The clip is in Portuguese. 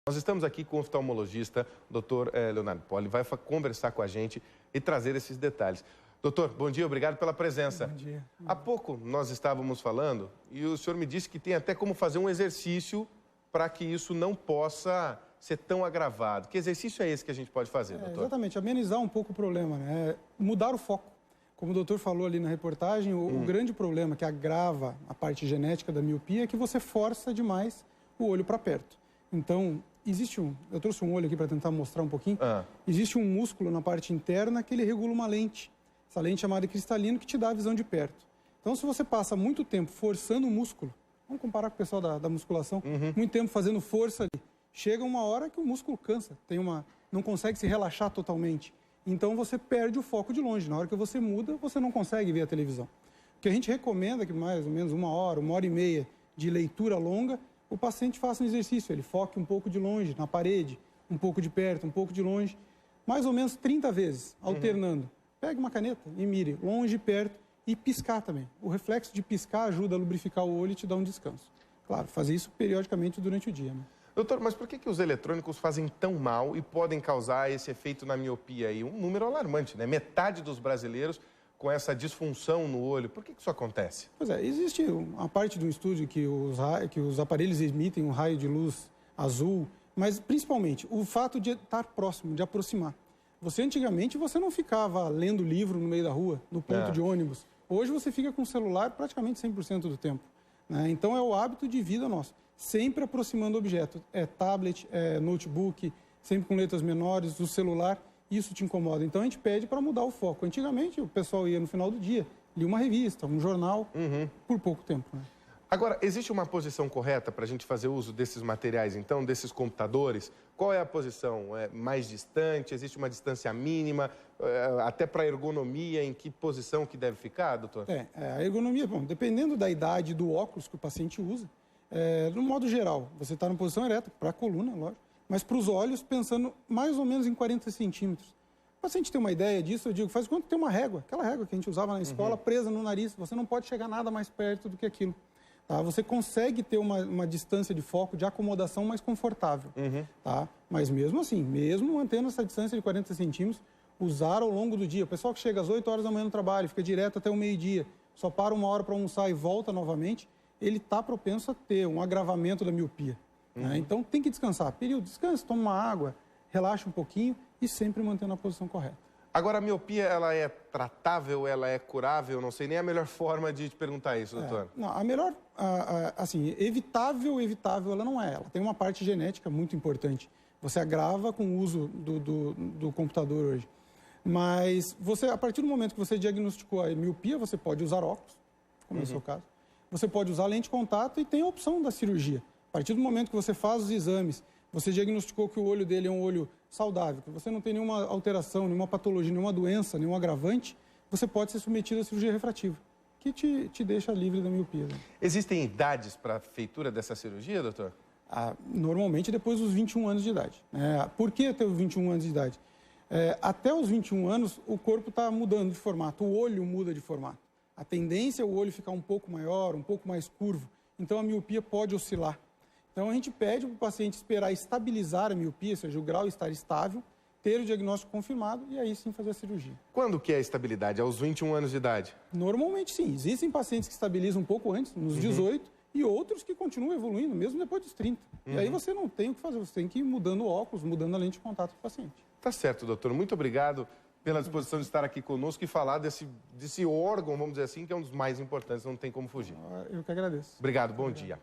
Nós estamos aqui com o oftalmologista, Dr. Leonardo Poli, vai conversar com a gente e trazer esses detalhes. Doutor, bom dia, obrigado pela presença. Bom dia. Há pouco nós estávamos falando e o senhor me disse que tem até como fazer um exercício para que isso não possa ser tão agravado. Que exercício é esse que a gente pode fazer, doutor? Exatamente, amenizar um pouco o problema, né? Mudar o foco. Como o doutor falou ali na reportagem, o grande problema que agrava a parte genética da miopia é que você força demais o olho para perto. Então, eu trouxe um olho aqui para tentar mostrar um pouquinho. Existe um músculo na parte interna que ele regula uma lente. Essa lente chamada cristalino que te dá a visão de perto. Então, se você passa muito tempo forçando o músculo, vamos comparar com o pessoal da musculação, muito tempo fazendo força ali, chega uma hora que o músculo cansa, não consegue se relaxar totalmente. Então, você perde o foco de longe. Na hora que você muda, você não consegue ver a televisão. O que a gente recomenda é que mais ou menos uma hora e meia de leitura longa, o paciente faça um exercício, ele foque um pouco de longe, na parede, um pouco de perto, um pouco de longe, mais ou menos 30 vezes, alternando. Pegue uma caneta e mire, longe e perto, e piscar também. O reflexo de piscar ajuda a lubrificar o olho e te dá um descanso. Claro, fazer isso periodicamente durante o dia, né? Doutor, mas por que os eletrônicos fazem tão mal e podem causar esse efeito na miopia aí? Um número alarmante, né? Metade dos brasileiros com essa disfunção no olho. Por que isso acontece? Pois é, existe uma parte do estudo que os aparelhos emitem um raio de luz azul, mas principalmente o fato de estar próximo, de aproximar. Antigamente, você não ficava lendo livro no meio da rua, no ponto de ônibus. Hoje você fica com o celular praticamente 100% do tempo, né? Então é o hábito de vida nosso, sempre aproximando o objeto. É tablet, é notebook, sempre com letras menores, o celular. Isso te incomoda. Então, a gente pede para mudar o foco. Antigamente, o pessoal ia no final do dia, lia uma revista, um jornal, por pouco tempo, né? Agora, existe uma posição correta para a gente fazer uso desses materiais, então, desses computadores? Qual é a posição? É mais distante? Existe uma distância mínima? Até para a ergonomia, em que posição que deve ficar, doutor? A ergonomia, bom, dependendo da idade do óculos que o paciente usa, no modo geral, você está numa posição ereta, para a coluna, lógico. Mas para os olhos, pensando mais ou menos em 40 centímetros. Para a gente ter uma ideia disso, eu digo, faz quanto tem uma régua, aquela régua que a gente usava na escola, presa no nariz, você não pode chegar nada mais perto do que aquilo. Tá? Você consegue ter uma distância de foco, de acomodação mais confortável. Tá? Mas mesmo assim, mesmo mantendo essa distância de 40 centímetros, usar ao longo do dia. O pessoal que chega às 8 horas da manhã no trabalho, fica direto até o meio-dia, só para uma hora para almoçar e volta novamente, ele está propenso a ter um agravamento da miopia. Então, tem que descansar. Período, descansa, toma uma água, relaxa um pouquinho e sempre mantendo a posição correta. Agora, a miopia, ela é tratável, ela é curável? Não sei nem a melhor forma de te perguntar isso, doutor. Não, a melhor, assim, evitável, ela não é. Ela tem uma parte genética muito importante. Você agrava com o uso do computador hoje. Mas, a partir do momento que você diagnosticou a miopia, você pode usar óculos, como é o seu caso. Você pode usar lente de contato e tem a opção da cirurgia. A partir do momento que você faz os exames, você diagnosticou que o olho dele é um olho saudável, que você não tem nenhuma alteração, nenhuma patologia, nenhuma doença, nenhum agravante, você pode ser submetido à cirurgia refrativa, que te deixa livre da miopia. Né? Existem idades para a feitura dessa cirurgia, doutor? Normalmente depois dos 21 anos de idade. Por que até os 21 anos de idade? Até os 21 anos, o corpo está mudando de formato, o olho muda de formato. A tendência é o olho ficar um pouco maior, um pouco mais curvo, então a miopia pode oscilar. Então, a gente pede para o paciente esperar estabilizar a miopia, ou seja, o grau estar estável, ter o diagnóstico confirmado e aí sim fazer a cirurgia. Quando que é a estabilidade? Aos 21 anos de idade? Normalmente sim. Existem pacientes que estabilizam um pouco antes, nos 18, e outros que continuam evoluindo, mesmo depois dos 30. E aí você não tem o que fazer, você tem que ir mudando o óculos, mudando a lente de contato do paciente. Tá certo, doutor. Muito obrigado pela disposição de estar aqui conosco e falar desse órgão, vamos dizer assim, que é um dos mais importantes, não tem como fugir. Eu que agradeço. Obrigado, bom dia.